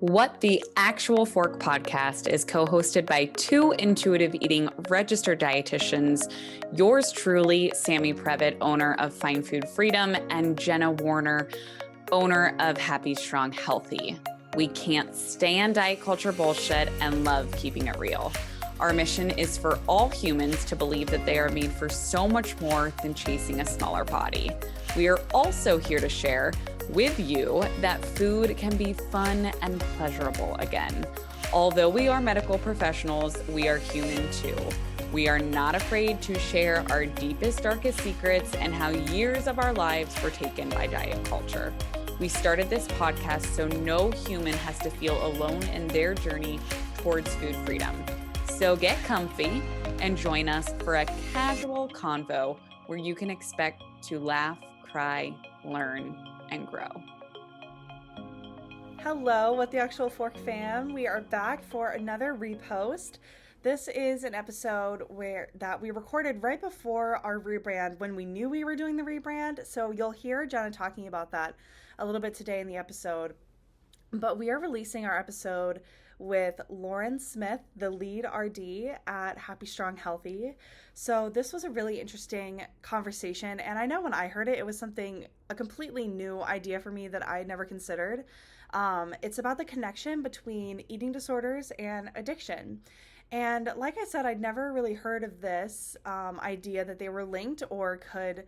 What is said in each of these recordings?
What the Actual Fork podcast is co-hosted by two intuitive eating registered dietitians, yours truly, Sammy Previtt, owner of Fine Food Freedom, and Jenna Warner, owner of Happy Strong Healthy. We can't stand diet culture bullshit and love keeping it real. Our mission is for all humans to believe that they are made for so much more than chasing a smaller body. We are also here to share with you that food can be fun and pleasurable again. Although we are medical professionals, we are human too. We are not afraid to share our deepest, darkest secrets and how years of our lives were taken by diet culture. We started this podcast so no human has to feel alone in their journey towards food freedom. So get comfy and join us for a casual convo where you can expect to laugh, cry, learn, and grow. Hello, What the Actual Fork fam. We are back for another repost. This is an episode that we recorded right before our rebrand when we knew we were doing the rebrand. So you'll hear Jenna talking about that a little bit today in the episode. But we are releasing our episode with Lauren Smith, the lead RD at Happy Strong Healthy. So this was a really interesting conversation, and I know when I heard it, it was a completely new idea for me that I had never considered. It's about the connection between eating disorders and addiction. And like I said, I'd never really heard of this idea that they were linked or could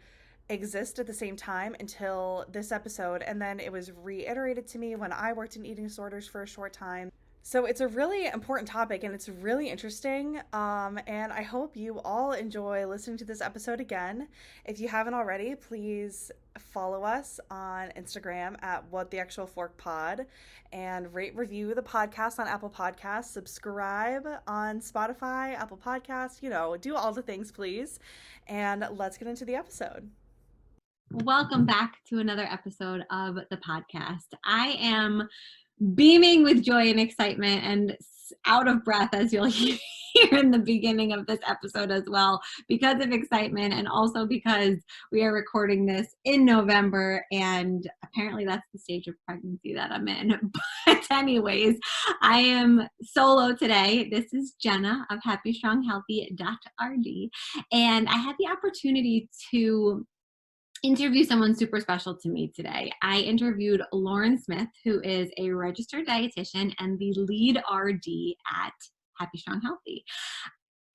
exist at the same time until this episode. And then it was reiterated to me when I worked in eating disorders for a short time. So it's a really important topic and it's really interesting. And I hope you all enjoy listening to this episode again. If you haven't already, please follow us on Instagram at What the Actual Fork Pod and rate, review the podcast on Apple Podcasts, subscribe on Spotify, Apple Podcasts, do all the things, please. And let's get into the episode. Welcome back to another episode of the podcast. I am beaming with joy and excitement and out of breath, as you'll hear in the beginning of this episode as well, because of excitement and also because we are recording this in November, and apparently that's the stage of pregnancy that I'm in. But anyways, I am solo today. This is Jenna of HappyStrongHealthy.rd, and I had the opportunity to interview someone super special to me today. I interviewed Lauren Smith, who is a registered dietitian and the lead RD at Happy Strong Healthy.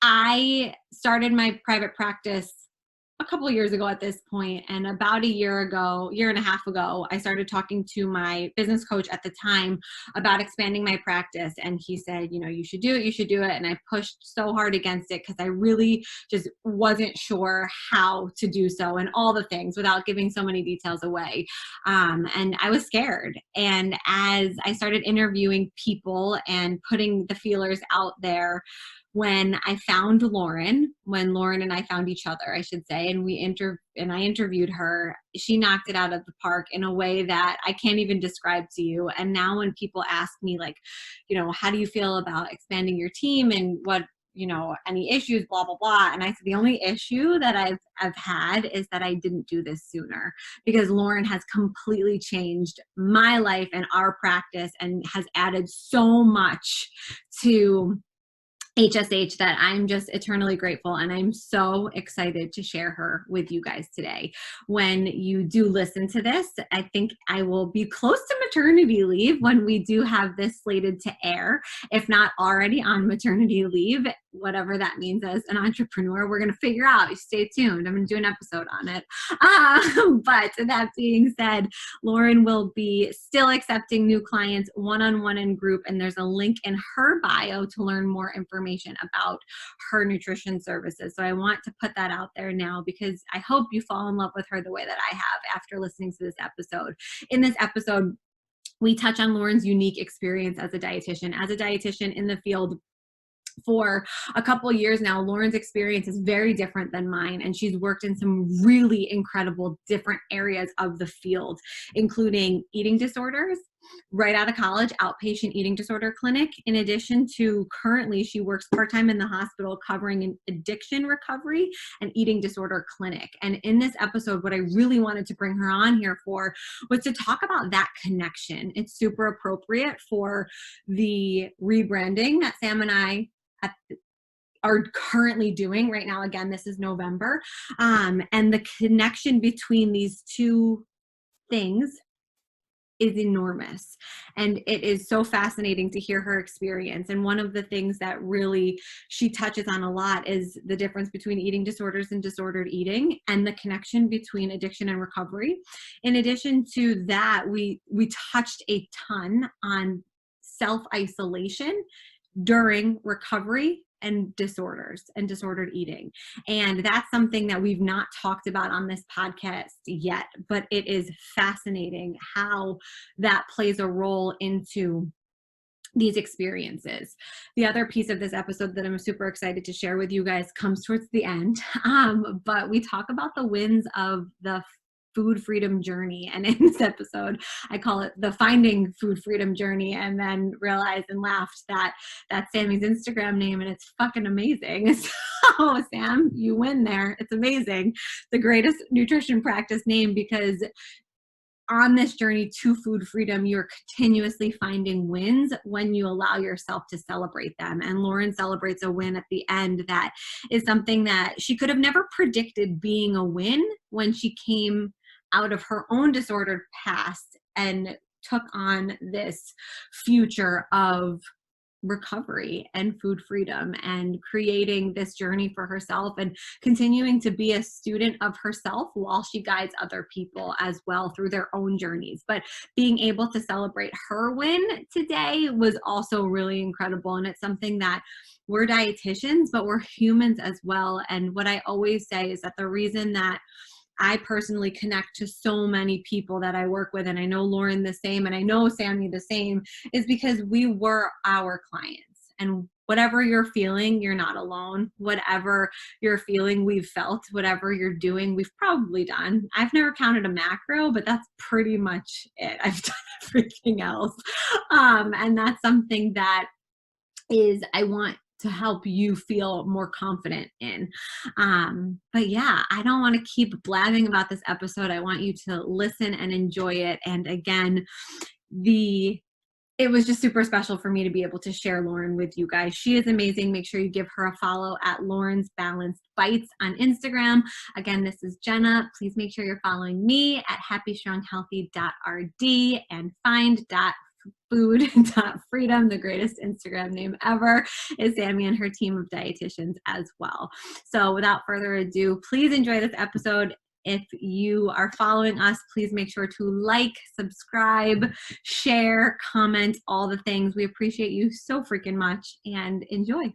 I started my private practice a couple of years ago at this point, and about a year and a half ago, I started talking to my business coach at the time about expanding my practice, and he said, you should do it, and I pushed so hard against it because I really just wasn't sure how to do so and all the things without giving so many details away, and I was scared. And as I started interviewing people and putting the feelers out there, when Lauren and I found each other, I should say, and I interviewed her, she knocked it out of the park in a way that I can't even describe to you. And now when people ask me, like, how do you feel about expanding your team and what, any issues, blah, blah, blah. And I said, the only issue that I've had is that I didn't do this sooner, because Lauren has completely changed my life and our practice and has added so much to HSH that I'm just eternally grateful, and I'm so excited to share her with you guys today. When you do listen to this, I think I will be close to maternity leave when we do have this slated to air, if not already on maternity leave, whatever that means as an entrepreneur. We're going to figure out. Stay tuned. I'm going to do an episode on it. But that being said, Lauren will be still accepting new clients one-on-one in group, and there's a link in her bio to learn more information about her nutrition services. So I want to put that out there now, because I hope you fall in love with her the way that I have after listening to this episode. In this episode, we touch on Lauren's unique experience as a dietitian in the field for a couple of years now. Lauren's experience is very different than mine, and she's worked in some really incredible different areas of the field, including eating disorders, right out of college, outpatient eating disorder clinic. In addition to currently, she works part-time in the hospital covering an addiction recovery and eating disorder clinic. And in this episode, what I really wanted to bring her on here for was to talk about that connection. It's super appropriate for the rebranding that Sam and I are currently doing right now. Again, this is November. And the connection between these two things is enormous. And it is so fascinating to hear her experience. And one of the things that really she touches on a lot is the difference between eating disorders and disordered eating, and the connection between addiction and recovery. In addition to that, we touched a ton on self-isolation during recovery and disorders and disordered eating. And that's something that we've not talked about on this podcast yet, but it is fascinating how that plays a role into these experiences. The other piece of this episode that I'm super excited to share with you guys comes towards the end. But we talk about the wins of the food freedom journey. And in this episode, I call it the finding food freedom journey, and then realized and laughed that that's Sammy's Instagram name, and it's fucking amazing. So Sam, you win there. It's amazing. The greatest nutrition practice name, because on this journey to food freedom, you're continuously finding wins when you allow yourself to celebrate them. And Lauren celebrates a win at the end that is something that she could have never predicted being a win when she came out of her own disordered past and took on this future of recovery and food freedom and creating this journey for herself and continuing to be a student of herself while she guides other people as well through their own journeys. But being able to celebrate her win today was also really incredible. And it's something that we're dietitians, but we're humans as well. And what I always say is that the reason that I personally connect to so many people that I work with, and I know Lauren the same, and I know Sammy the same, is because we were our clients. And whatever you're feeling, you're not alone. Whatever you're feeling, we've felt. Whatever you're doing, we've probably done. I've never counted a macro, but that's pretty much it. I've done everything else. And that's something that is, I want to help you feel more confident in. But yeah, I don't want to keep blabbing about this episode. I want you to listen and enjoy it. And again, it was just super special for me to be able to share Lauren with you guys. She is amazing. Make sure you give her a follow at Lauren's Balanced Bites on Instagram. Again, this is Jenna. Please make sure you're following me at happystronghealthy.rd and find.food.freedom. The greatest Instagram name ever is Sammy and her team of dietitians as well. So without further ado, please enjoy this episode. If you are following us, please make sure to like, subscribe, share, comment, all the things. We appreciate you so freaking much, and enjoy.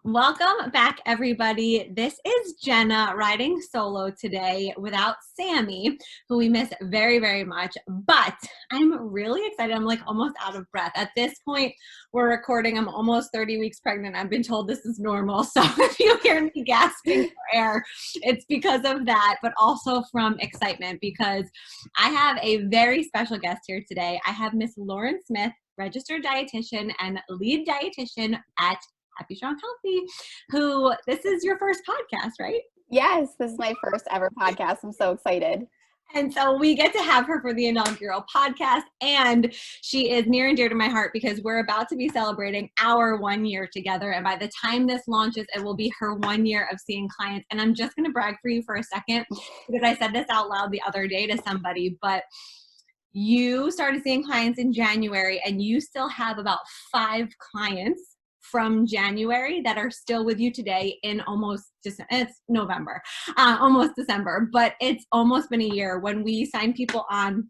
Welcome back, everybody. This is Jenna riding solo today without Sammy, who we miss very, very much. But I'm really excited. I'm like almost out of breath. At this point, we're recording. I'm almost 30 weeks pregnant. I've been told this is normal. So if you hear me gasping for air, it's because of that, but also from excitement, because I have a very special guest here today. I have Miss Lauren Smith, registered dietitian and lead dietitian at Happy Strong Healthy, who, this is your first podcast, right? Yes, this is my first ever podcast. I'm so excited. And so we get to have her for the inaugural podcast, and she is near and dear to my heart because we're about to be celebrating our 1 year together. And by the time this launches, it will be her 1 year of seeing clients. And I'm just going to brag for you for a second, because I said this out loud the other day to somebody, but you started seeing clients in January, and you still have about 5 clients from January that are still with you today in almost it's November, almost December, but it's almost been a year. When we sign people on,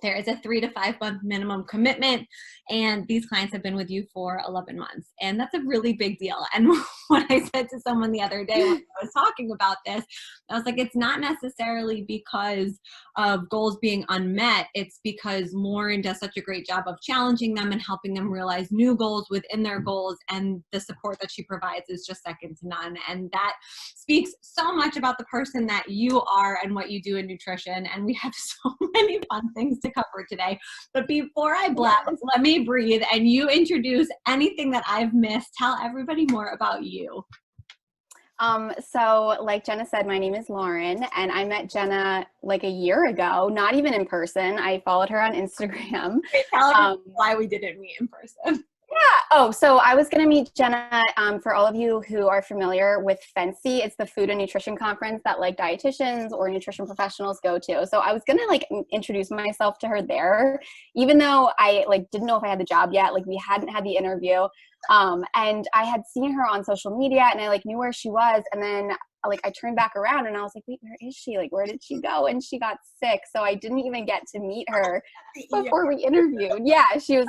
there is a 3 to 5 month minimum commitment, and these clients have been with you for 11 months. And that's a really big deal. And when I said to someone the other day when I was talking about this, I was like, it's not necessarily because of goals being unmet. It's because Lauren does such a great job of challenging them and helping them realize new goals within their goals. And the support that she provides is just second to none. And that speaks so much about the person that you are and what you do in nutrition. And we have so many fun things to to cover today. But before I blast, let me breathe and you introduce anything that I've missed. Tell everybody more about you. So like Jenna said, my name is Lauren, and I met Jenna like a year ago, not even in person. I followed her on Instagram. Okay, tell everybody why we didn't meet in person. Yeah. Oh, so I was going to meet Jenna. For all of you who are familiar with FNCE, it's the food and nutrition conference that like dietitians or nutrition professionals go to. So I was going to like introduce myself to her there, even though I like didn't know if I had the job yet. Like we hadn't had the interview. And I had seen her on social media and I like knew where she was. And then like I turned back around and I was like, wait, where is she? Like, where did she go? And she got sick. So I didn't even get to meet her before we interviewed. Yeah, she was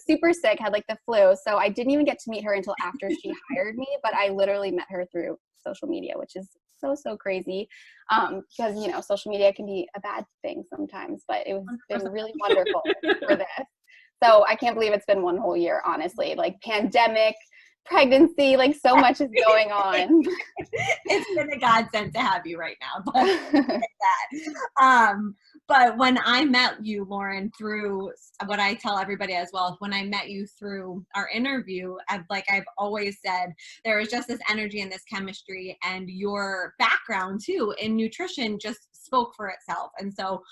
super sick, had like the flu. So I didn't even get to meet her until after she hired me, but I literally met her through social media, which is so crazy. Because, you know, social media can be a bad thing sometimes, but it's been really wonderful for this. So I can't believe it's been one whole year, honestly, like pandemic, pregnancy, like so much is going on. It's been a godsend to have you right now. But when I met you, Lauren, through what I tell everybody as well, when I met you through our interview, I've always said, there is just this energy and this chemistry, and your background too in nutrition just spoke for itself. And so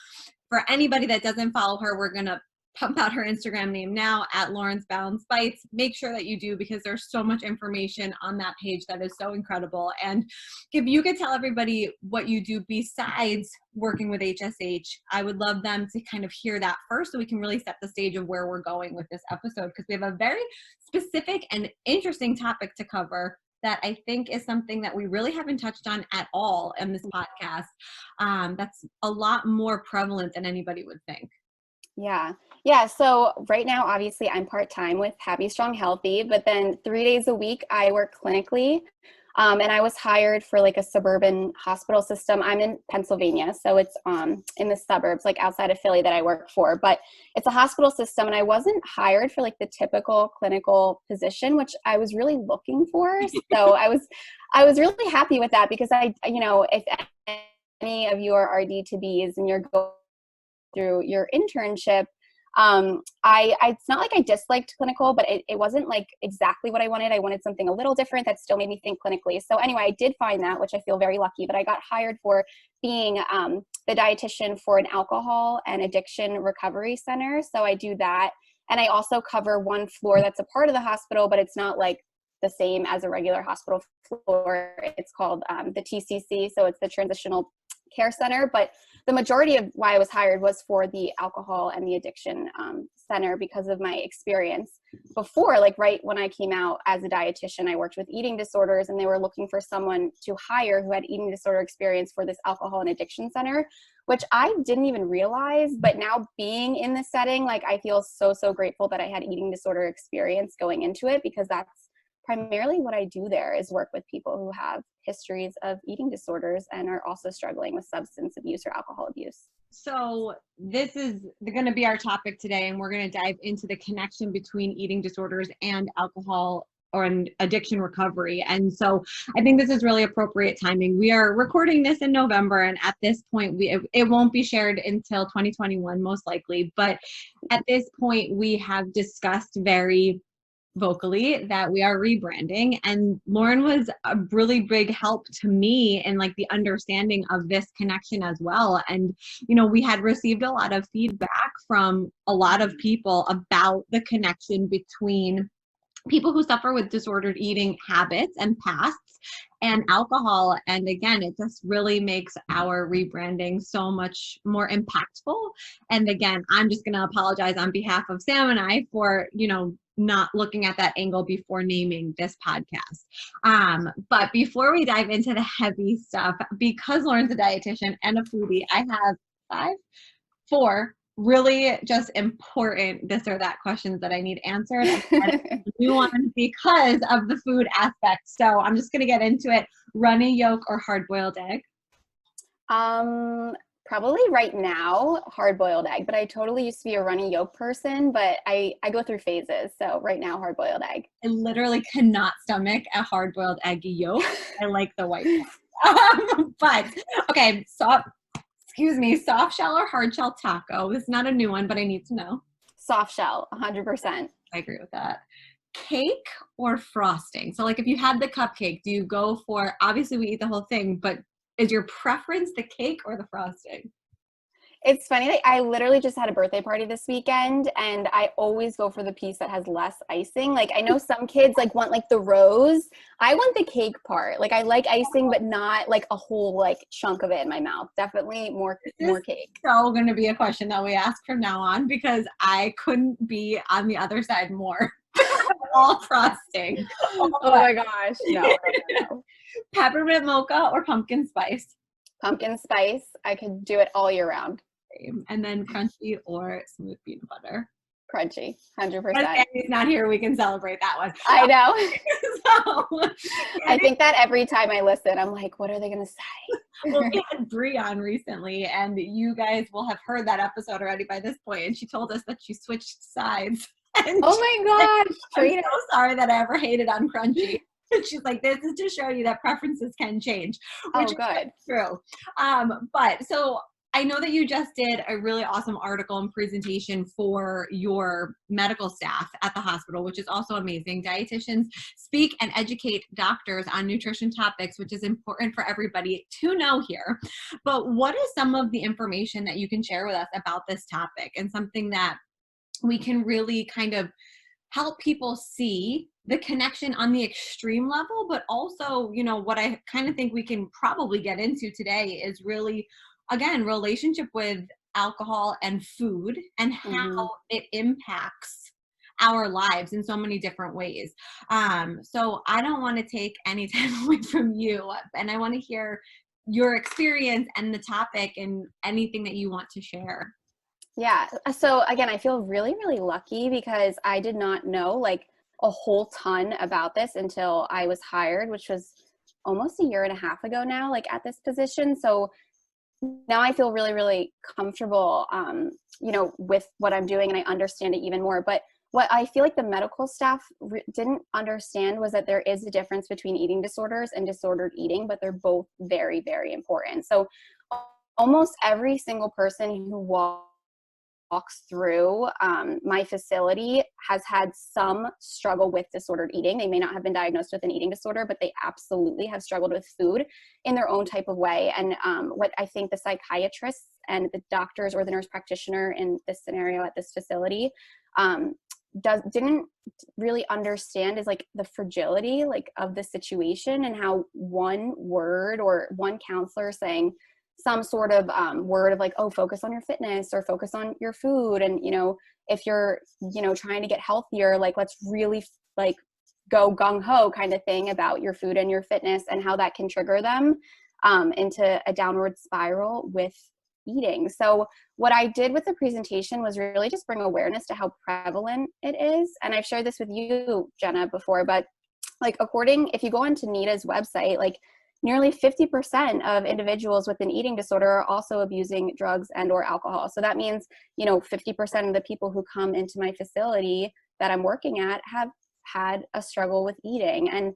for anybody that doesn't follow her, we're going to pump out her Instagram name now at Lauren's Balanced Bites. Make sure that you do, because there's so much information on that page that is so incredible. And if you could tell everybody what you do besides working with HSH, I would love them to kind of hear that first so we can really set the stage of where we're going with this episode, because we have a very specific and interesting topic to cover that I think is something that we really haven't touched on at all in this podcast. That's a lot more prevalent than anybody would think. Yeah. So right now, obviously I'm part-time with Happy, Strong, Healthy, but then 3 days a week I work clinically. And I was hired for like a suburban hospital system. I'm in Pennsylvania, so it's in the suburbs, like outside of Philly that I work for, but it's a hospital system, and I wasn't hired for like the typical clinical position, which I was really looking for. So I was really happy with that, because if any of you are RD-to-Bs and you're going through your internship, it's not like I disliked clinical, but it wasn't like exactly what I wanted. I wanted something a little different that still made me think clinically. So anyway, I did find that, which I feel very lucky, but I got hired for being the dietitian for an alcohol and addiction recovery center. So I do that. And I also cover one floor that's a part of the hospital, but it's not like the same as a regular hospital floor. It's called the TCC. So it's the Transitional Care Center, but the majority of why I was hired was for the alcohol and the addiction center, because of my experience before. Like right when I came out as a dietitian, I worked with eating disorders, and they were looking for someone to hire who had eating disorder experience for this alcohol and addiction center, which I didn't even realize. But now being in this setting, like I feel so grateful that I had eating disorder experience going into it, because that's primarily what I do there, is work with people who have histories of eating disorders and are also struggling with substance abuse or alcohol abuse. So this is going to be our topic today, and we're going to dive into the connection between eating disorders and alcohol or addiction recovery. And so I think this is really appropriate timing. We are recording this in November, and at this point, it won't be shared until 2021, most likely. But at this point, we have discussed very vocally that we are rebranding, and Lauren was a really big help to me in like the understanding of this connection as well. And we had received a lot of feedback from a lot of people about the connection between people who suffer with disordered eating habits and pasts and alcohol. And again, it just really makes our rebranding so much more impactful. And again, I'm just going to apologize on behalf of Sam and I for, not looking at that angle before naming this podcast. But before we dive into the heavy stuff, because Lauren's a dietitian and a foodie, I have 4 really just important this or that questions that I need answered. New ones because of the food aspect. So I'm just going to get into it. Runny, yolk, or hard-boiled egg? Probably right now, hard-boiled egg, but I totally used to be a runny yolk person, but I go through phases. So right now, hard-boiled egg. I literally cannot stomach a hard-boiled egg yolk. I like the white one. But okay, so Excuse me, soft shell or hard shell taco? This is not a new one, but I need to know. Soft shell, 100%. I agree with that. Cake or frosting? So like if you had the cupcake, do you go for, obviously we eat the whole thing, but is your preference the cake or the frosting? It's funny that I literally just had a birthday party this weekend, and I always go for the piece that has less icing. Like I know some kids like want like the rose. I want the cake part. Like I like icing, but not like a whole like chunk of it in my mouth. Definitely more cake. So going to be a question that we ask from now on, because I couldn't be on the other side more. All frosting. Oh my gosh. No. Peppermint mocha or pumpkin spice? Pumpkin spice. I could do it all year round. And then crunchy or smooth peanut butter? Crunchy, 100%. Andy's not here. We can celebrate that one. I know. So, I think that every time I listen, I'm like, what are they going to say? Well, we had Brie on recently, and you guys will have heard that episode already by this point. And she told us that she switched sides. And oh my gosh. I'm so sorry that I ever hated on crunchy. She's like, this is to show you that preferences can change, which is true. But so I know that you just did a really awesome article and presentation for your medical staff at the hospital, which is also amazing. Dietitians speak and educate doctors on nutrition topics, which is important for everybody to know here. But what is some of the information that you can share with us about this topic, and something that we can really kind of help people see the connection on the extreme level, but also, you know, what I kind of think we can probably get into today is really, again, relationship with alcohol and food, and how it impacts our lives in so many different ways. So I don't want to take any time away from you, and I want to hear your experience and the topic and anything that you want to share. Yeah. So again, I feel really, really lucky because I did not know like a whole ton about this until I was hired, which was almost a year and a half ago now, like at this position. So now I feel really, really comfortable, you know, with what I'm doing, and I understand it even more. But what I feel like the medical staff didn't understand was that there is a difference between eating disorders and disordered eating, but they're both very, very important. So almost every single person who walks through my facility has had some struggle with disordered eating. They may not have been diagnosed with an eating disorder, but they absolutely have struggled with food in their own type of way. And what I think the psychiatrists and the doctors or the nurse practitioner in this scenario at this facility didn't really understand is like the fragility like of the situation, and how one word or one counselor saying some sort of word of like, oh, focus on your fitness or focus on your food. And, you know, if you're, you know, trying to get healthier, like, let's really like go gung ho kind of thing about your food and your fitness, and how that can trigger them into a downward spiral with eating. So what I did with the presentation was really just bring awareness to how prevalent it is. And I've shared this with you, Jenna, before, but like if you go onto NEDA's website, like nearly 50% of individuals with an eating disorder are also abusing drugs and or alcohol. So that means, you know, 50% of the people who come into my facility that I'm working at have had a struggle with eating. And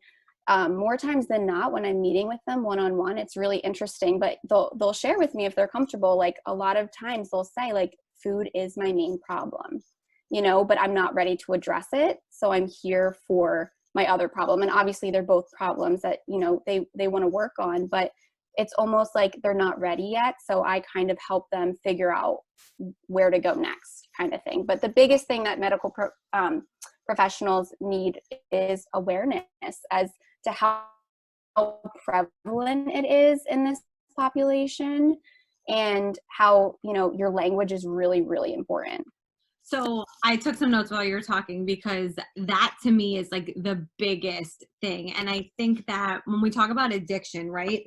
more times than not, when I'm meeting with them one-on-one, it's really interesting, but they'll share with me if they're comfortable. Like a lot of times they'll say like, food is my main problem, you know, but I'm not ready to address it. So I'm here for my other problem. And obviously they're both problems that, you know, they want to work on, but it's almost like they're not ready yet. So I kind of help them figure out where to go next kind of thing. But the biggest thing that medical professionals need is awareness as to how prevalent it is in this population, and how, you know, your language is really, really important. So I took some notes while you were talking, because that to me is like the biggest thing. And I think that when we talk about addiction, right?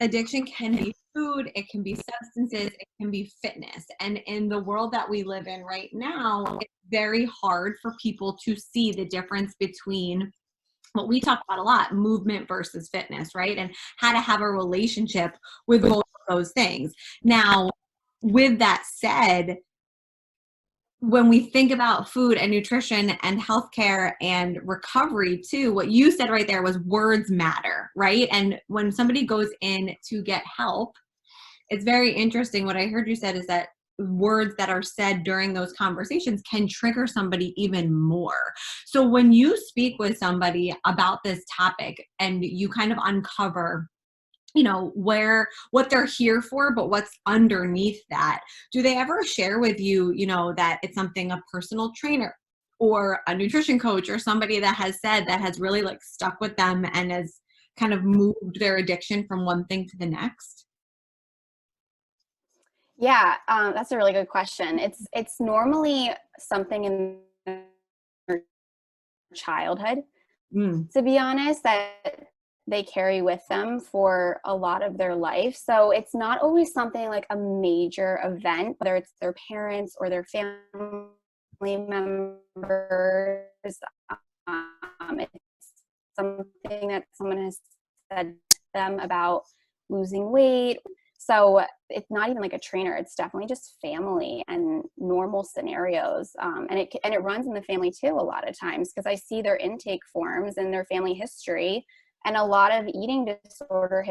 Addiction can be food, it can be substances, it can be fitness. And in the world that we live in right now, it's very hard for people to see the difference between what we talk about a lot, movement versus fitness, right? And how to have a relationship with both of those things. Now, with that said, when we think about food and nutrition and healthcare and recovery too, what you said right there was words matter, right? And when somebody goes in to get help, it's very interesting. What I heard you said is that words that are said during those conversations can trigger somebody even more. So when you speak with somebody about this topic and you kind of uncover, you know, what they're here for, but what's underneath that, do they ever share with you, you know, that it's something a personal trainer or a nutrition coach or somebody that has said that has really like stuck with them and has kind of moved their addiction from one thing to the next? Yeah, that's a really good question. It's normally something in their childhood, to be honest, that they carry with them for a lot of their life. So it's not always something like a major event, whether it's their parents or their family members. It's something that someone has said to them about losing weight. So it's not even like a trainer. It's definitely just family and normal scenarios. And it runs in the family too a lot of times, because I see their intake forms and their family history, and a lot of eating disorder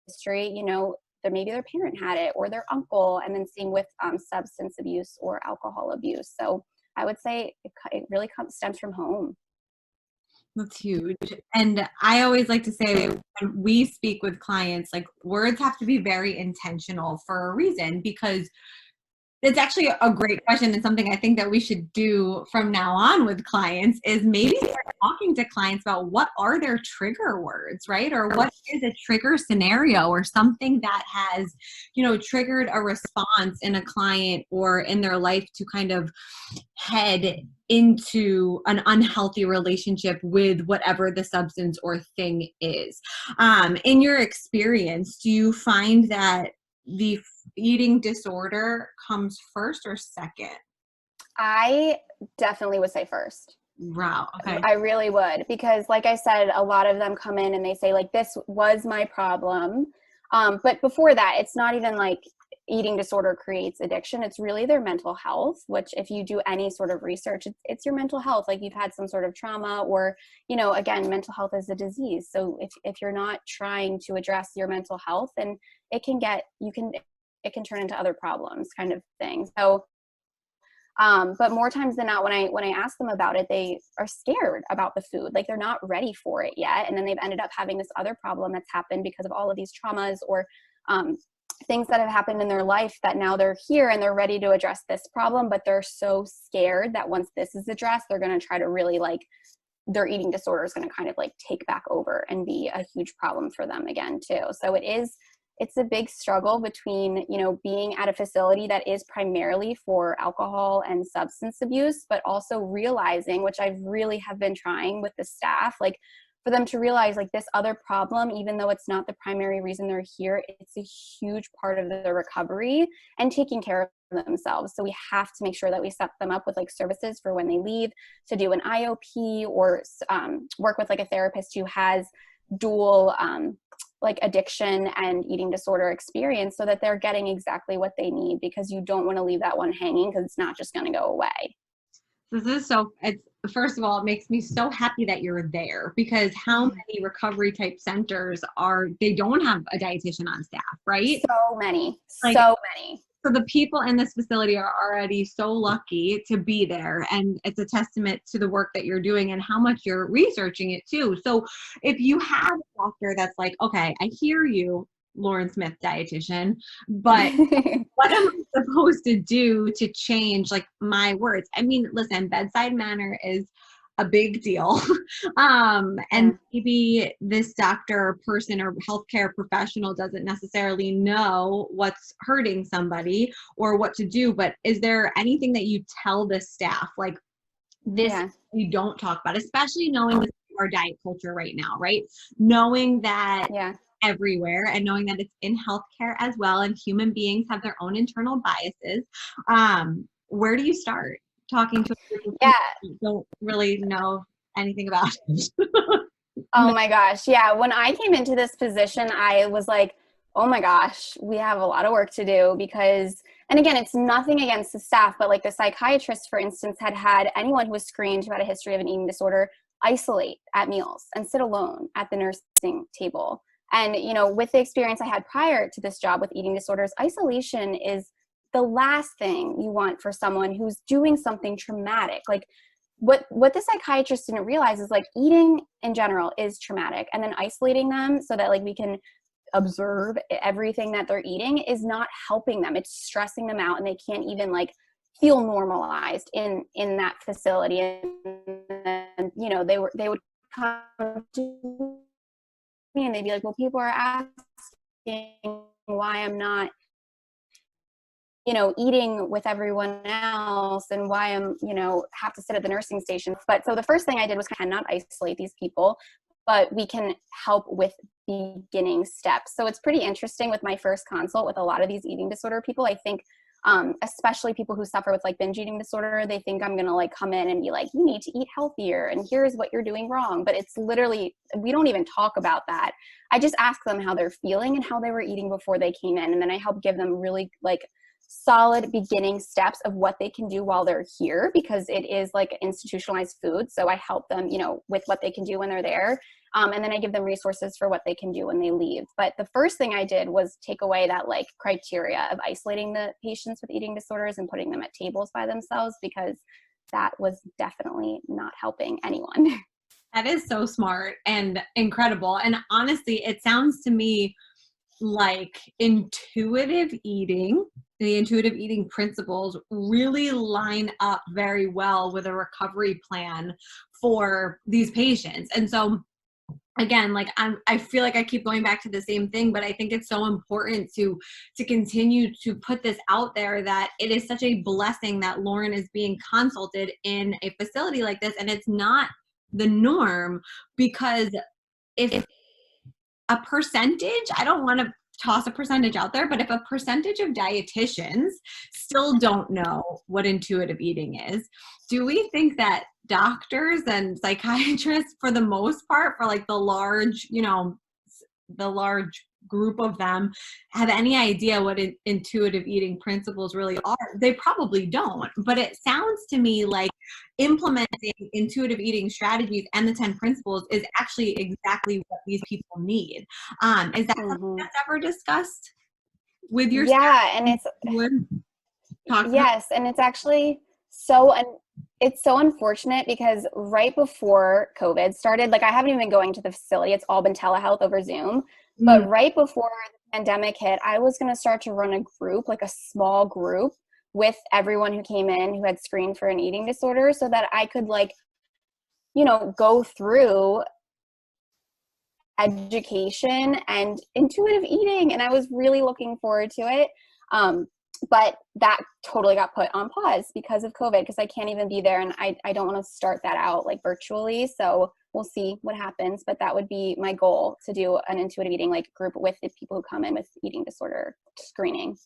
history, you know, maybe their parent had it or their uncle, and then seeing with substance abuse or alcohol abuse. So I would say it really stems from home. That's huge. And I always like to say when we speak with clients, like words have to be very intentional for a reason, because it's actually a great question, and something I think that we should do from now on with clients is maybe start talking to clients about what are their trigger words, right? Or what is a trigger scenario or something that has, you know, triggered a response in a client or in their life to kind of head into an unhealthy relationship with whatever the substance or thing is. In your experience, do you find that the eating disorder comes first or second? I definitely would say first. Wow. Okay. I really would, because like I said, a lot of them come in and they say like, this was my problem. But before that, it's not even like eating disorder creates addiction. It's really their mental health, which if you do any sort of research, it's your mental health. Like you've had some sort of trauma, or, you know, again, mental health is a disease. So if you're not trying to address your mental health, then it can turn into other problems kind of thing. So, but more times than not, when I ask them about it, they are scared about the food. Like they're not ready for it yet. And then they've ended up having this other problem that's happened because of all of these traumas or, things that have happened in their life, that now they're here and they're ready to address this problem, but they're so scared that once this is addressed, they're going to try to really like, their eating disorder is going to kind of like take back over and be a huge problem for them again too. So it's a big struggle between, you know, being at a facility that is primarily for alcohol and substance abuse, but also realizing, which I really have been trying with the staff, like for them to realize like this other problem, even though it's not the primary reason they're here, it's a huge part of their recovery and taking care of themselves. So we have to make sure that we set them up with like services for when they leave, to do an IOP or work with like a therapist who has dual like addiction and eating disorder experience, so that they're getting exactly what they need, because you don't want to leave that one hanging, because it's not just going to go away. This is first of all, it makes me so happy that you're there, because how many recovery type centers they don't have a dietitian on staff, right? So many. So the people in this facility are already so lucky to be there, and it's a testament to the work that you're doing and how much you're researching it too. So if you have a doctor that's like, okay, I hear you, Lauren Smith, dietitian, but what am I supposed to do to change like my words? I mean, listen, bedside manner is a big deal. And maybe this doctor, person, or healthcare professional doesn't necessarily know what's hurting somebody or what to do, but is there anything that you tell the staff, like this you don't talk about, especially knowing our diet culture right now, right? Knowing that everywhere, and knowing that it's in healthcare as well, and human beings have their own internal biases. Where do you start talking to people who don't really know anything about it? Oh my gosh. Yeah. When I came into this position, I was like, oh my gosh, we have a lot of work to do, because, and again, it's nothing against the staff, but like the psychiatrist, for instance, had anyone who was screened who had a history of an eating disorder isolate at meals and sit alone at the nursing table. And, you know, with the experience I had prior to this job with eating disorders, isolation is the last thing you want for someone who's doing something traumatic. Like what the psychiatrist didn't realize is like eating in general is traumatic, and then isolating them so that like we can observe everything that they're eating is not helping them. It's stressing them out, and they can't even like feel normalized in that facility. And you know, they would come to me and they'd be like, well, people are asking why I'm not, you know, eating with everyone else, and why I'm, you know, have to sit at the nursing station. But so the first thing I did was kind of not isolate these people, but we can help with beginning steps. So it's pretty interesting with my first consult with a lot of these eating disorder people. I think especially people who suffer with like binge eating disorder, they think I'm going to like come in and be like, you need to eat healthier and here's what you're doing wrong. But it's literally, we don't even talk about that. I just ask them how they're feeling and how they were eating before they came in. And then I help give them really like solid beginning steps of what they can do while they're here, because it is like institutionalized food. So I help them, you know, with what they can do when they're there. And then I give them resources for what they can do when they leave. But the first thing I did was take away that like criteria of isolating the patients with eating disorders and putting them at tables by themselves, because that was definitely not helping anyone. That is so smart and incredible. And honestly, it sounds to me like intuitive eating, the intuitive eating principles really line up very well with a recovery plan for these patients. And so again, like I feel like I keep going back to the same thing, but I think it's so important to continue to put this out there, that it is such a blessing that Lauren is being consulted in a facility like this. And it's not the norm, because if a percentage, I don't want to toss a percentage out there, but if a percentage of dietitians still don't know what intuitive eating is, do we think that doctors and psychiatrists, for the most part, for like the large, you know, the large group of them, have any idea what intuitive eating principles really are? They probably don't. But it sounds to me like implementing intuitive eating strategies and the 10 principles is actually exactly what these people need. Is that something that's ever discussed with your staff? And it's yes, and it's actually it's so unfortunate, because right before COVID started, like I haven't even been going to the facility. It's all been telehealth over Zoom. But right before the pandemic hit, I was going to start to run a group, like a small group with everyone who came in who had screened for an eating disorder, so that I could like, you know, go through education and intuitive eating. And I was really looking forward to it. But that totally got put on pause because of COVID, because I can't even be there, and I don't want to start that out like virtually. So we'll see what happens, but that would be my goal, to do an intuitive eating like group with the people who come in with eating disorder screening.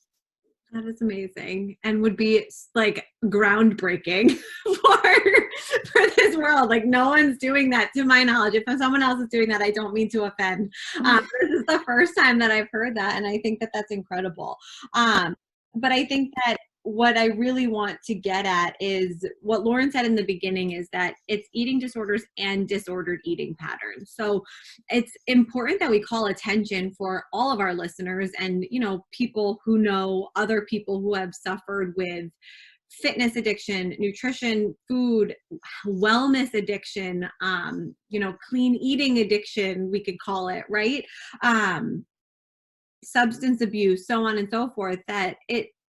That is amazing, and would be like groundbreaking for this world. Like no one's doing that, to my knowledge. If someone else is doing that, I don't mean to offend. This is the first time that I've heard that, and I think that that's incredible. But I think that what I really want to get at is what Lauren said in the beginning, is that it's eating disorders and disordered eating patterns. So it's important that we call attention for all of our listeners and, you know, people who know other people who have suffered with fitness addiction, nutrition, food, wellness addiction, you know, clean eating addiction, we could call it, right? Substance abuse, so on and so forth, that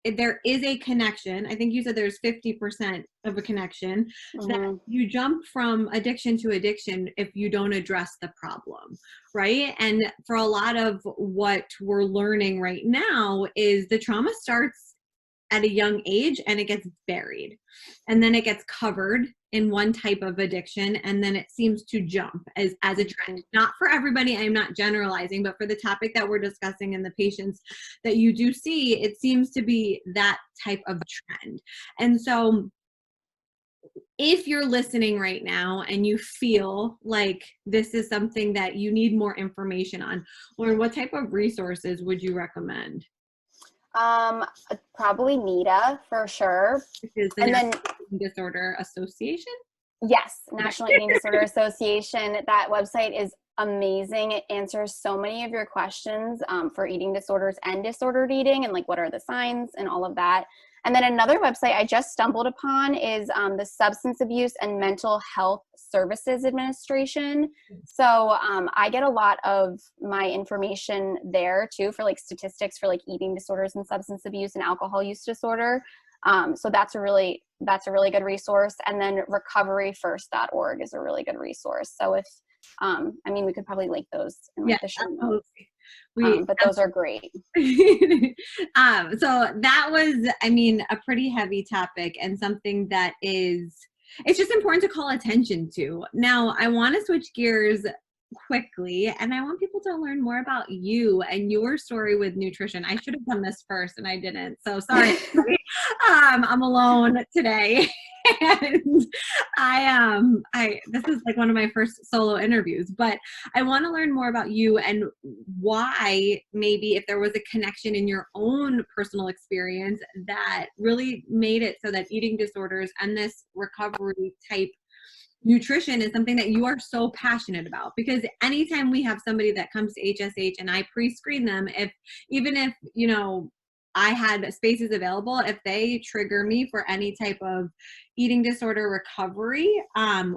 there is a connection. I think you said there's 50% of a connection, that you jump from addiction to addiction if you don't address the problem, right? And for a lot of what we're learning right now is the trauma starts at a young age and it gets buried, and then it gets covered in one type of addiction, and then it seems to jump as a trend. Not for everybody, I'm not generalizing, but for the topic that we're discussing and the patients that you do see, it seems to be that type of trend. And so if you're listening right now and you feel like this is something that you need more information on, Lauren, what type of resources would you recommend? Probably NEDA for sure. Which is the National Eating Disorder Association? Yes, National Eating Disorder Association. That website is amazing. It answers so many of your questions for eating disorders and disordered eating, and like what are the signs and all of that. And then another website I just stumbled upon is the Substance Abuse and Mental Health Services Administration. So I get a lot of my information there too, for like statistics for like eating disorders and substance abuse and alcohol use disorder. So that's a really good resource. And then recoveryfirst.org is a really good resource. So if I mean, we could probably link those in like the show notes. But those are great. So that was, I mean, a pretty heavy topic, and something that it's just important to call attention to. Now, I want to switch gears quickly, and I want people to learn more about you and your story with nutrition. I should have done this first and I didn't. So sorry. I'm alone today. And this is like one of my first solo interviews, but I want to learn more about you and why, maybe if there was a connection in your own personal experience that really made it so that eating disorders and this recovery type nutrition is something that you are so passionate about. Because anytime we have somebody that comes to HSH and I pre-screen them, even if, you know, I had spaces available, if they trigger me for any type of eating disorder recovery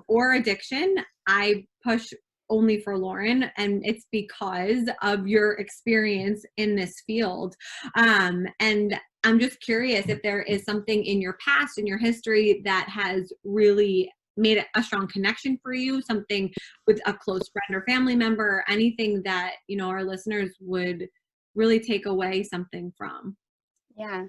or addiction, I push only for Lauren, and it's because of your experience in this field. And I'm just curious if there is something in your past, in your history, that has really made a strong connection for you, something with a close friend or family member, anything that, you know, our listeners would really take away something from. Yeah.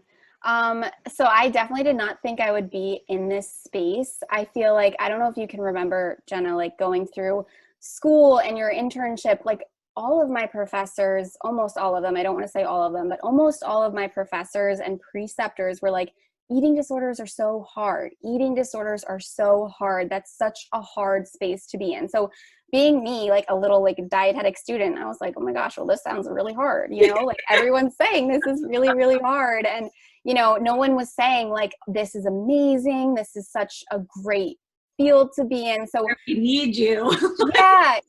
So I definitely did not think I would be in this space. I feel like, I don't know if you can remember, Jenna, like going through school and your internship, like all of my professors, almost all of them, I don't want to say all of them, but almost all of my professors and preceptors were like, eating disorders are so hard. Eating disorders are so hard. That's such a hard space to be in. So being me, like a little like dietetic student, I was like, oh my gosh, well, this sounds really hard. You know, like everyone's saying this is really, really hard. And, you know, no one was saying like, this is amazing. This is such a great field to be in. So we need you.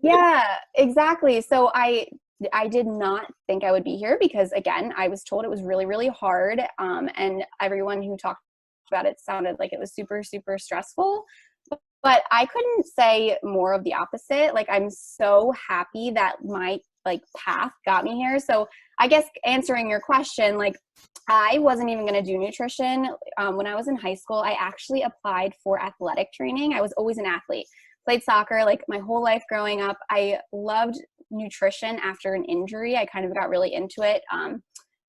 yeah, exactly. So I did not think I would be here because, again, I was told it was really, really hard. And everyone who talked about it sounded like it was super, super stressful. But I couldn't say more of the opposite. Like, I'm so happy that my like path got me here. So I guess answering your question, like I wasn't even going to do nutrition. When I was in high school, I actually applied for athletic training. I was always an athlete, played soccer like my whole life growing up. I loved nutrition after an injury. I kind of got really into it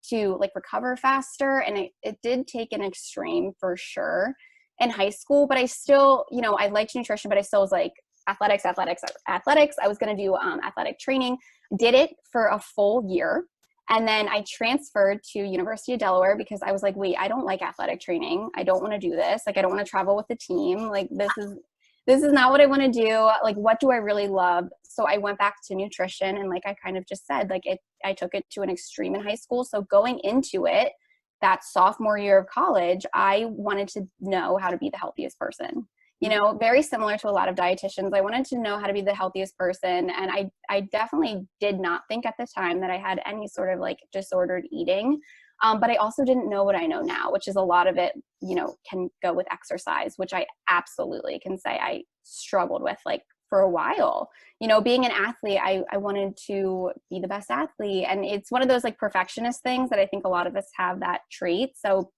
to like recover faster. And it did take an extreme for sure in high school, but I still, you know, I liked nutrition, but I still was like athletics. I was going to do athletic training, did it for a full year. And then I transferred to University of Delaware because I was like, wait, I don't like athletic training. I don't want to do this. Like, I don't want to travel with the team. Like, this is not what I want to do. Like, what do I really love? So I went back to nutrition. And like I kind of just said, like I took it to an extreme in high school. So going into it, that sophomore year of college, I wanted to know how to be the healthiest person. You know, very similar to a lot of dietitians. I wanted to know how to be the healthiest person. And I definitely did not think at the time that I had any sort of like disordered eating. But I also didn't know what I know now, which is a lot of it, you know, can go with exercise, which I absolutely can say I struggled with like for a while. You know, being an athlete, I wanted to be the best athlete. And it's one of those like perfectionist things that I think a lot of us have that trait. So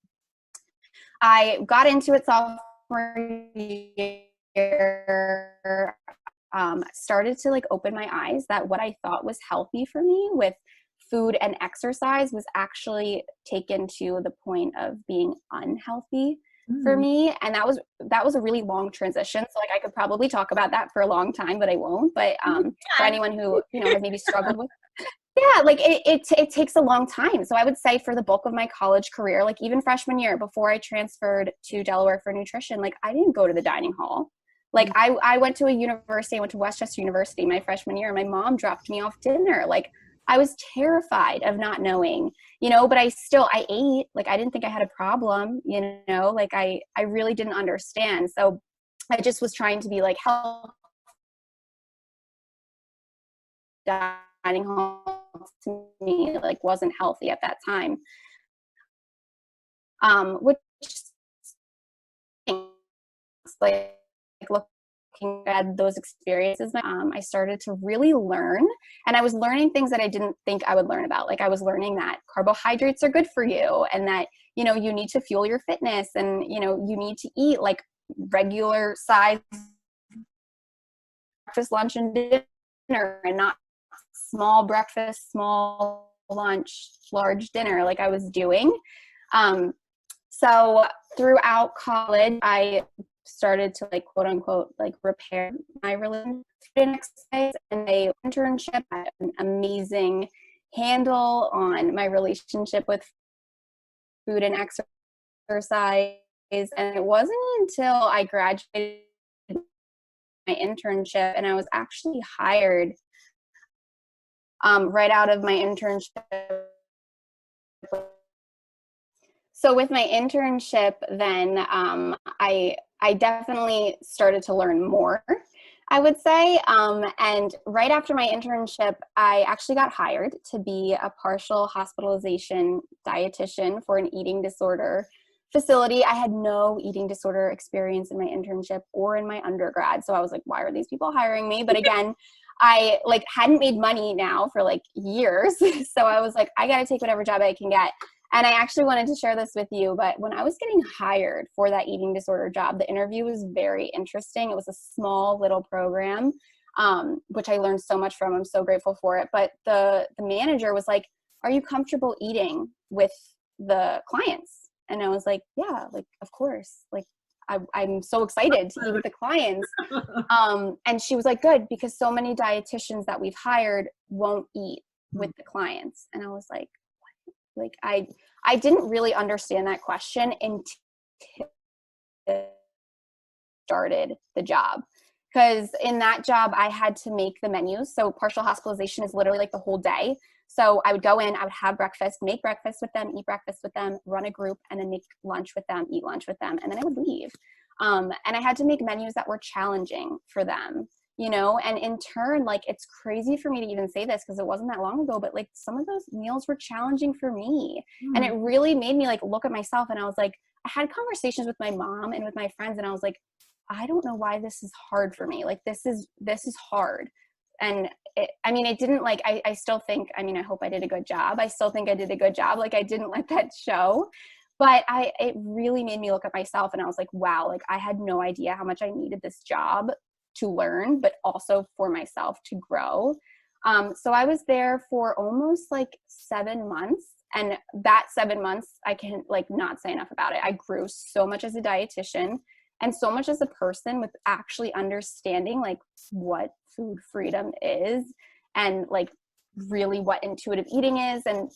I got into it sophomore year, started to like open my eyes that what I thought was healthy for me with food and exercise was actually taken to the point of being unhealthy for me. And that was a really long transition. So like I could probably talk about that for a long time, but I won't. But for anyone who, you know, has maybe struggled with, yeah, like it takes a long time. So I would say for the bulk of my college career, like even freshman year before I transferred to Delaware for nutrition, like I didn't go to the dining hall. Like I went to a university, I went to Westchester University my freshman year, and my mom dropped me off dinner. Like I was terrified of not knowing, you know, but I ate. Like I didn't think I had a problem, you know, like I really didn't understand. So I just was trying to be like healthy dining hall to me like wasn't healthy at that time. Which like looking at those experiences, I started to really learn, and I was learning things that I didn't think I would learn about. Like I was learning that carbohydrates are good for you, and that, you know, you need to fuel your fitness, and, you know, you need to eat like regular size breakfast, lunch, and dinner, and not small breakfast, small lunch, large dinner like I was doing. So throughout college, I started to like quote unquote like repair my relationship and exercise, and my internship had an amazing handle on my relationship with food and exercise. And it wasn't until I graduated my internship and I was actually hired right out of my internship. So with my internship, then I definitely started to learn more, I would say. And right after my internship, I actually got hired to be a partial hospitalization dietitian for an eating disorder facility. I had no eating disorder experience in my internship or in my undergrad. So I was like, why are these people hiring me? But again, I like hadn't made money now for like years. So I was like, I got to take whatever job I can get. And I actually wanted to share this with you, but when I was getting hired for that eating disorder job, the interview was very interesting. It was a small little program, which I learned so much from. I'm so grateful for it. But the manager was like, are you comfortable eating with the clients? And I was like, yeah, like, of course. Like, I'm so excited to eat with the clients. And she was like, good, because so many dietitians that we've hired won't eat with the clients. And I was like, like I didn't really understand that question until I started the job, because in that job I had to make the menus. So partial hospitalization is literally like the whole day. So I would go in, I would have breakfast, make breakfast with them, eat breakfast with them, run a group, and then make lunch with them, eat lunch with them, and then I would leave. And I had to make menus that were challenging for them, you know, and in turn, like, it's crazy for me to even say this because it wasn't that long ago, but like some of those meals were challenging for me. And it really made me like look at myself, and I was like, I had conversations with my mom and with my friends, and I was like, I don't know why this is hard for me. Like, this is hard. And it didn't like, I still think, I hope I did a good job. I still think I did a good job. Like, I didn't let that show, but it really made me look at myself, and I was like, wow, like I had no idea how much I needed this job to learn, but also for myself to grow. So I was there for almost like 7 months, and that 7 months, I can like not say enough about it. I grew so much as a dietitian and so much as a person with actually understanding like what food freedom is and like really what intuitive eating is. And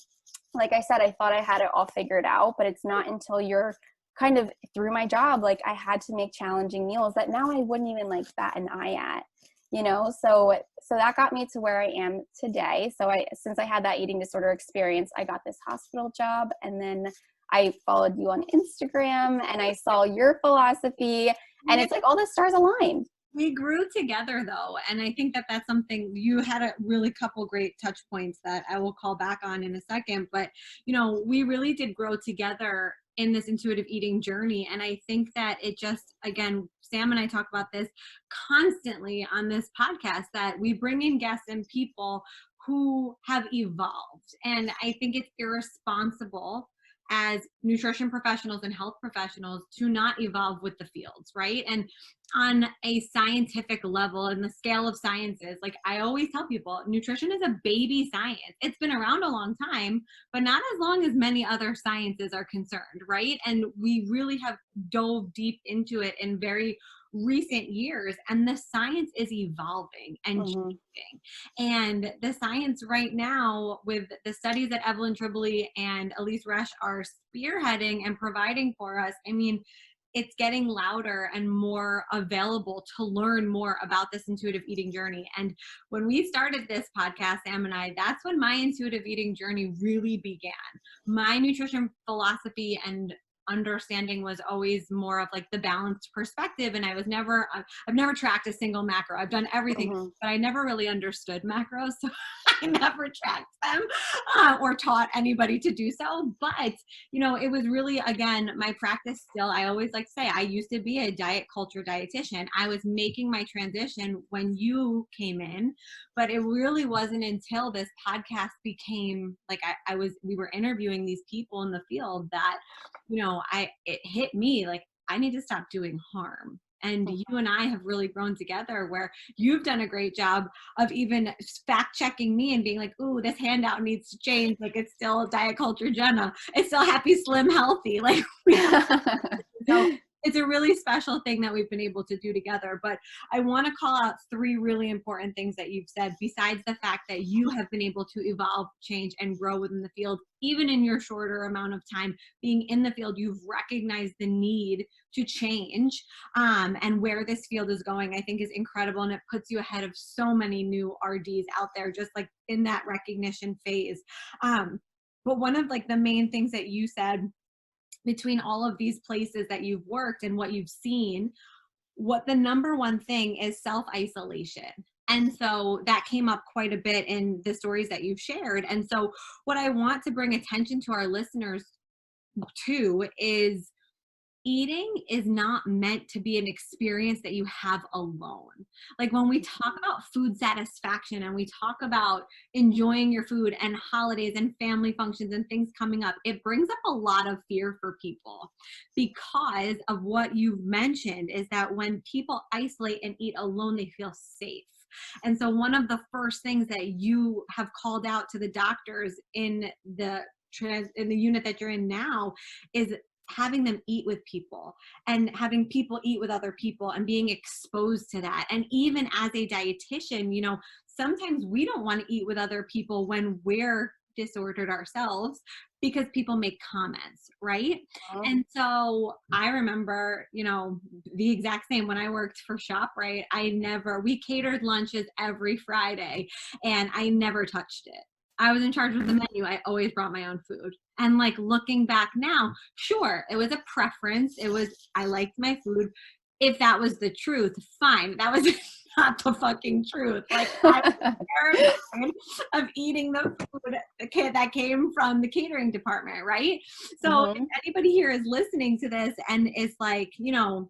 like I said, I thought I had it all figured out, but it's not until you're kind of through my job, like I had to make challenging meals that now I wouldn't even like bat an eye at, you know? So that got me to where I am today. So since I had that eating disorder experience, I got this hospital job, and then I followed you on Instagram and I saw your philosophy, and it's like all the stars aligned. We grew together though. And I think that that's something, you had a really couple great touch points that I will call back on in a second, but you know, we really did grow together in this intuitive eating journey. And I think that it just, again, Sam and I talk about this constantly on this podcast, that we bring in guests and people who have evolved. And I think it's irresponsible as nutrition professionals and health professionals to not evolve with the fields, right? And on a scientific level, in the scale of sciences, like I always tell people, nutrition is a baby science. It's been around a long time, but not as long as many other sciences are concerned, right? And we really have dove deep into it in very recent years, and the science is evolving and changing. And the science right now, with the studies that Evelyn Tribole and Elise Resch are spearheading and providing for us, it's getting louder and more available to learn more about this intuitive eating journey. And when we started this podcast, Sam and I, that's when my intuitive eating journey really began. My nutrition philosophy and understanding was always more of like the balanced perspective. And I've never tracked a single macro. I've done everything, but I never really understood macros. So I never tracked them or taught anybody to do so. But, you know, it was really, again, my practice still, I always like to say, I used to be a diet culture dietitian. I was making my transition when you came in, but it really wasn't until this podcast became like, we were interviewing these people in the field that, you know, it hit me like, I need to stop doing harm. And you and I have really grown together where you've done a great job of even fact checking me and being like, ooh, this handout needs to change. Like, it's still diet culture Jenna. It's still happy, slim, healthy. Like, so it's a really special thing that we've been able to do together. But I want to call out 3 really important things that you've said, besides the fact that you have been able to evolve, change, and grow within the field, even in your shorter amount of time being in the field. You've recognized the need to change, and where this field is going, I think, is incredible. And it puts you ahead of so many new RDs out there, just like in that recognition phase. But one of like the main things that you said, between all of these places that you've worked and what you've seen, what the number one thing is self-isolation. And so that came up quite a bit in the stories that you've shared. And so what I want to bring attention to our listeners to is eating is not meant to be an experience that you have alone. Like when we talk about food satisfaction and we talk about enjoying your food and holidays and family functions and things coming up, it brings up a lot of fear for people because of what you've mentioned is that when people isolate and eat alone, they feel safe. And so one of the first things that you have called out to the doctors in the unit that you're in now is having them eat with people and having people eat with other people and being exposed to that. And even as a dietitian, you know, sometimes we don't want to eat with other people when we're disordered ourselves because people make comments, right? And so I remember, you know, the exact same when I worked for ShopRite, we catered lunches every Friday and I never touched it. I was in charge of the menu. I always brought my own food. And like looking back now, sure, it was a preference. I liked my food. If that was the truth, fine. That was not the fucking truth. Like I was terrified of eating the food that came from the catering department, right? So if anybody here is listening to this and is like, you know,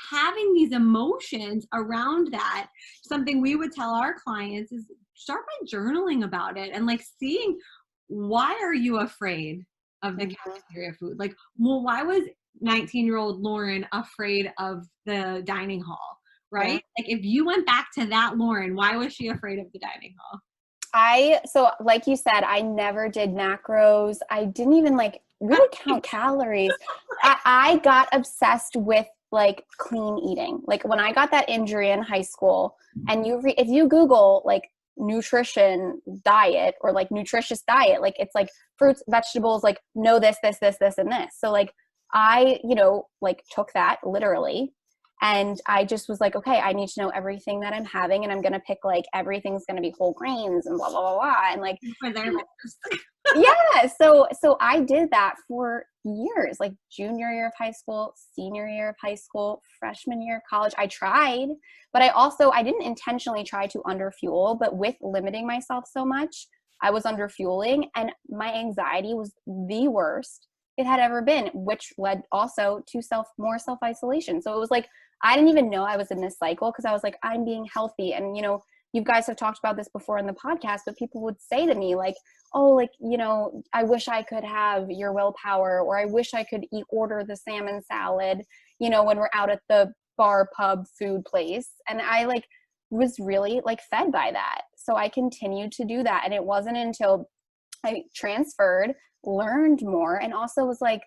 having these emotions around that, something we would tell our clients is start by journaling about it and like seeing, why are you afraid of the cafeteria food? Like, well, why was 19-year-old Lauren afraid of the dining hall, right? Like if you went back to that Lauren, why was she afraid of the dining hall? So like you said, I never did macros. I didn't even like really count calories. I got obsessed with like clean eating. Like when I got that injury in high school and if you Google like nutrition diet or like nutritious diet, like it's like fruits, vegetables, like no this, and this. So like I, you know, like took that literally and I just was like, okay, I need to know everything that I'm having and I'm going to pick like everything's going to be whole grains and blah, blah, blah, blah. And like, yeah. So I did that for years, like junior year of high school, senior year of high school, freshman year of college. I tried, but I didn't intentionally try to underfuel, but with limiting myself so much, I was underfueling and my anxiety was the worst it had ever been, which led also to more self-isolation. So it was like, I didn't even know I was in this cycle because I was like, I'm being healthy. And, you know, you guys have talked about this before in the podcast, but people would say to me like, oh, like, you know, I wish I could have your willpower, or I wish I could order the salmon salad, you know, when we're out at the bar, pub, food place. And I like was really like fed by that. So I continued to do that. And it wasn't until I transferred, learned more, and also was like,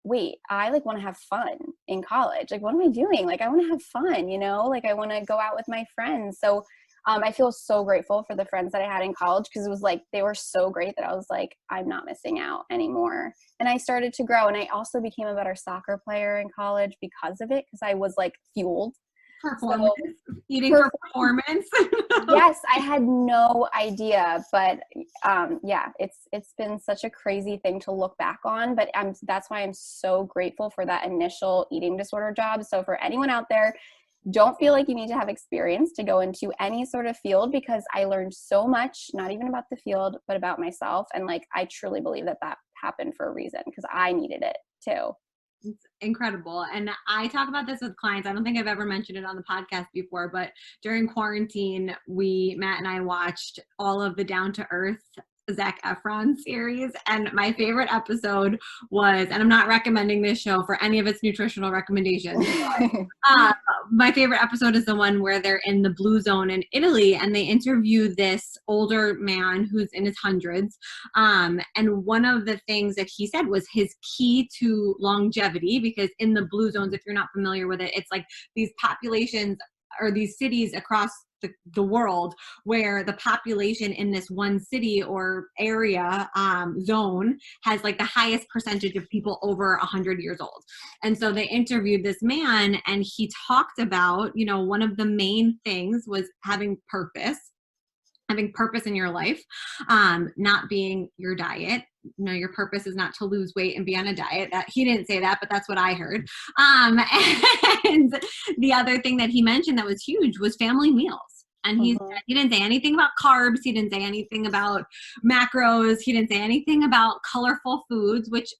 wait, I like want to have fun in college. Like, what am I doing? Like, I want to have fun, you know, like I want to go out with my friends. So I feel so grateful for the friends that I had in college because it was like, they were so great that I was like, I'm not missing out anymore. And I started to grow. And I also became a better soccer player in college because of it, because I was like fueled. Performance, eating for performance. Yes, I had no idea, but yeah, it's been such a crazy thing to look back on, but that's why I'm so grateful for that initial eating disorder job. So for anyone out there, don't feel like you need to have experience to go into any sort of field, because I learned so much, not even about the field, but about myself. And like, I truly believe that happened for a reason, because I needed it too. It's incredible. And I talk about this with clients. I don't think I've ever mentioned it on the podcast before, but during quarantine, Matt and I watched all of the Down to Earth Zac Efron series. And my favorite episode was, and I'm not recommending this show for any of its nutritional recommendations, my favorite episode is the one where they're in the blue zone in Italy and they interview this older man who's in his hundreds. And one of the things that he said was his key to longevity, because in the blue zones, if you're not familiar with it, it's like these populations or these cities across the world where the population in this one city or area zone has like the highest percentage of people over 100 years old. And so they interviewed this man and he talked about, one of the main things was having purpose in your life, not being your diet. Your purpose is not to lose weight and be on a diet. That he didn't say that, but that's what I heard. And the other thing that he mentioned that was huge was family meals. And he didn't say anything about carbs. He didn't say anything about macros. He didn't say anything about colorful foods, which,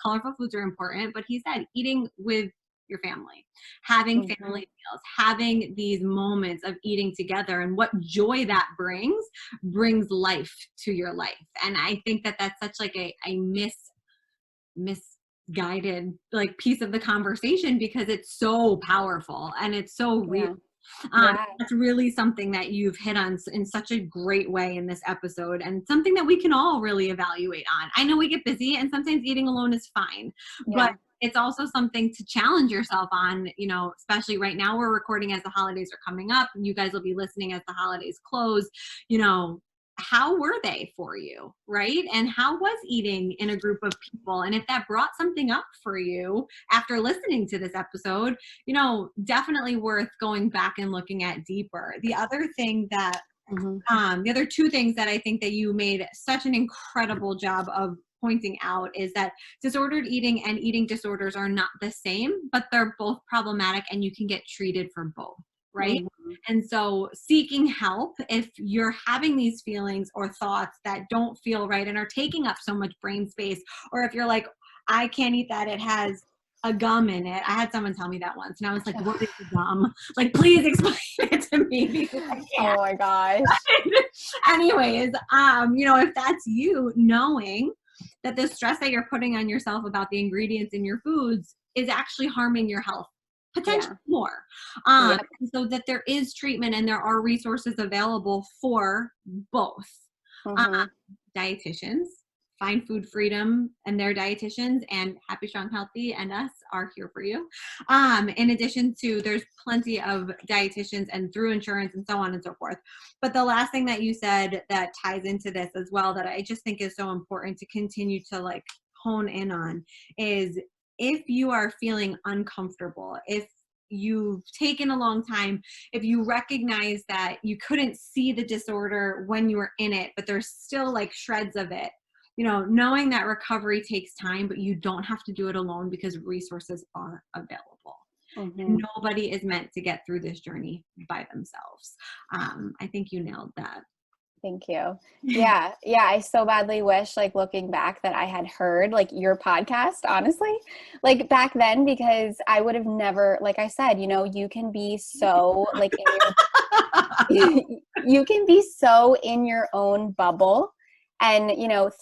colorful foods are important. But he said eating with your family, having family meals, having these moments of eating together, and what joy that brings life to your life. And I think that that's such like a misguided like piece of the conversation, because it's so powerful and it's so real. That's really something that you've hit on in such a great way in this episode, and something that we can all really evaluate on. I know we get busy and sometimes eating alone is fine, but it's also something to challenge yourself on, especially right now we're recording as the holidays are coming up, and you guys will be listening as the holidays close. How were they for you, right? And how was eating in a group of people? And if that brought something up for you after listening to this episode, definitely worth going back and looking at deeper. The other thing that, the other two things that I think that you made such an incredible job of pointing out is that disordered eating and eating disorders are not the same, but they're both problematic and you can get treated for both. Right? And so seeking help, if you're having these feelings or thoughts that don't feel right and are taking up so much brain space, or if you're like, I can't eat that, it has a gum in it. I had someone tell me that once and I was like, what is gum? Like, please explain it to me, because I can't. Oh my gosh. Anyways, if that's you, knowing that the stress that you're putting on yourself about the ingredients in your foods is actually harming your health. Potentially more. So that there is treatment and there are resources available for both. Dietitians, Find Food Freedom and their dietitians, and Happy Strong Healthy and us are here for you. In addition to, there's plenty of dietitians and through insurance and so on and so forth. But the last thing that you said that ties into this as well, that I just think is so important to continue to like hone in on, is if you are feeling uncomfortable, if you've taken a long time, if you recognize that you couldn't see the disorder when you were in it, but there's still like shreds of it, knowing that recovery takes time, but you don't have to do it alone because resources are available. Nobody is meant to get through this journey by themselves. I think you nailed that. Thank you. Yeah. I so badly wish, like, looking back, that I had heard like your podcast, honestly, like back then, because I would have never, like I said, you can be so like you can be so in your own bubble and,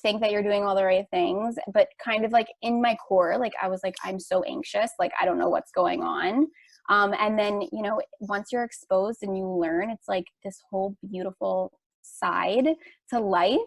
think that you're doing all the right things, but kind of like in my core, like I was like, I'm so anxious. Like, I don't know what's going on. And then, once you're exposed and you learn, it's like this whole beautiful side to life.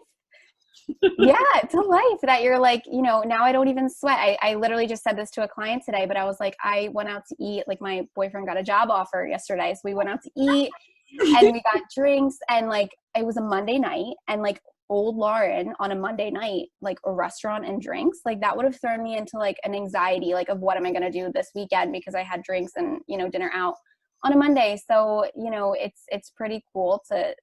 To life, that you're like, now I don't even sweat. I literally just said this to a client today, but I was like, I went out to eat, like my boyfriend got a job offer yesterday, so we went out to eat and we got drinks, and like it was a Monday night, and like old Lauren on a Monday night, like a restaurant and drinks, like that would have thrown me into like an anxiety, like of what am I going to do this weekend, because I had drinks and dinner out on a Monday. So, it's pretty cool to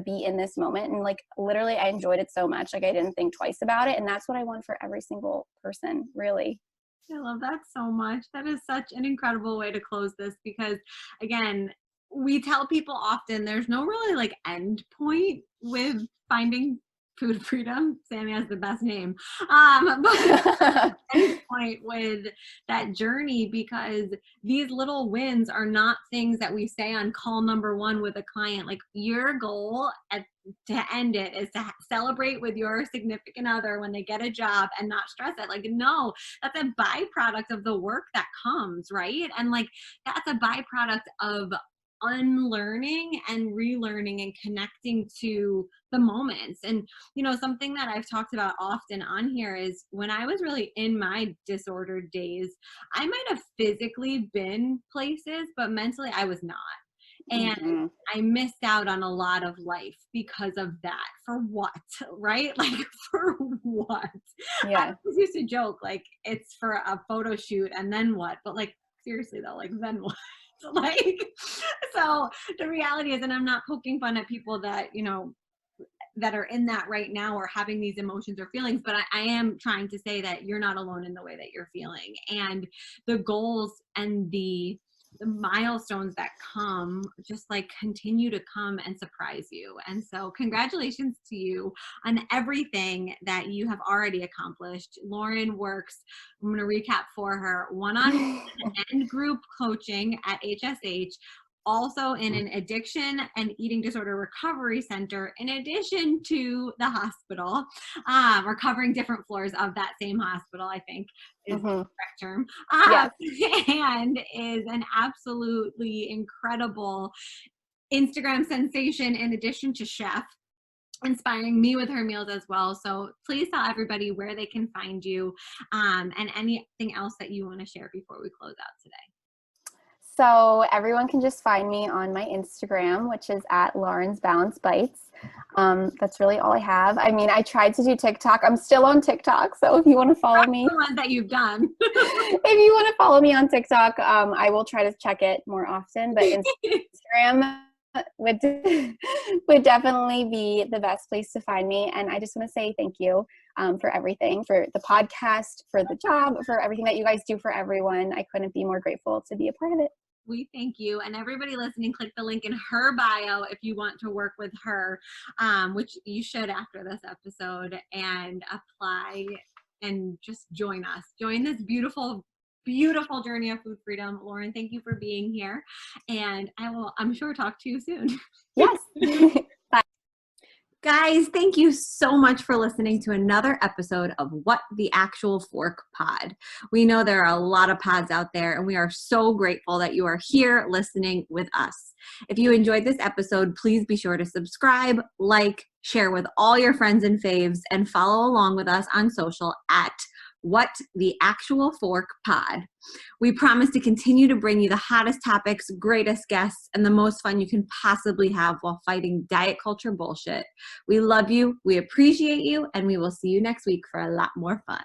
be in this moment. And like, literally, I enjoyed it so much. Like, I didn't think twice about it. And that's what I want for every single person, really. I love that so much. That is such an incredible way to close this, because again, we tell people often there's no really like end point with finding food freedom. Sammy has the best name. But end point with that journey, because these little wins are not things that we say on call number one with a client. Like, your goal to end it is to celebrate with your significant other when they get a job and not stress it. Like, no, that's a byproduct of the work that comes, right? And like, that's a byproduct of unlearning and relearning and connecting to the moments. And something that I've talked about often on here is when I was really in my disordered days, I might have physically been places, but mentally I was not. And I missed out on a lot of life because of that. For what? Right? Like, for what? Yeah. I used to joke, like, it's for a photo shoot and then what? But like, seriously though, like, then what? Like, so the reality is, and I'm not poking fun at people that, that are in that right now or having these emotions or feelings, but I am trying to say that you're not alone in the way that you're feeling. And the goals and the milestones that come just like continue to come and surprise you. And so congratulations to you on everything that you have already accomplished. Lauren works, I'm going to recap for her, one-on-one and group coaching at HSH, also in an addiction and eating disorder recovery center, in addition to the hospital. We're covering different floors of that same hospital, I think is the correct term. Yes. And is an absolutely incredible Instagram sensation, in addition to chef, inspiring me with her meals as well. So please tell everybody where they can find you, and anything else that you want to share before we close out today. So everyone can just find me on my Instagram, which is at Lauren's Balanced Bites. That's really all I have. I mean, I tried to do TikTok. I'm still on TikTok. So if you want to follow me, the one that you've done. if you want to follow me on TikTok, I will try to check it more often, but Instagram would definitely be the best place to find me. And I just want to say thank you for everything, for the podcast, for the job, for everything that you guys do for everyone. I couldn't be more grateful to be a part of it. We thank you. And everybody listening, click the link in her bio if you want to work with her, which you should after this episode, and apply and just join us. Join this beautiful, beautiful journey of food freedom. Lauren, thank you for being here. And I'm sure, talk to you soon. Yes. Guys, thank you so much for listening to another episode of What the Actual Fork Pod. We know there are a lot of pods out there, and we are so grateful that you are here listening with us. If you enjoyed this episode, please be sure to subscribe, like, share with all your friends and faves, and follow along with us on social at What the Actual Fork Pod. We promise to continue to bring you the hottest topics, greatest guests, and the most fun you can possibly have while fighting diet culture bullshit. We love you, we appreciate you, and we will see you next week for a lot more fun.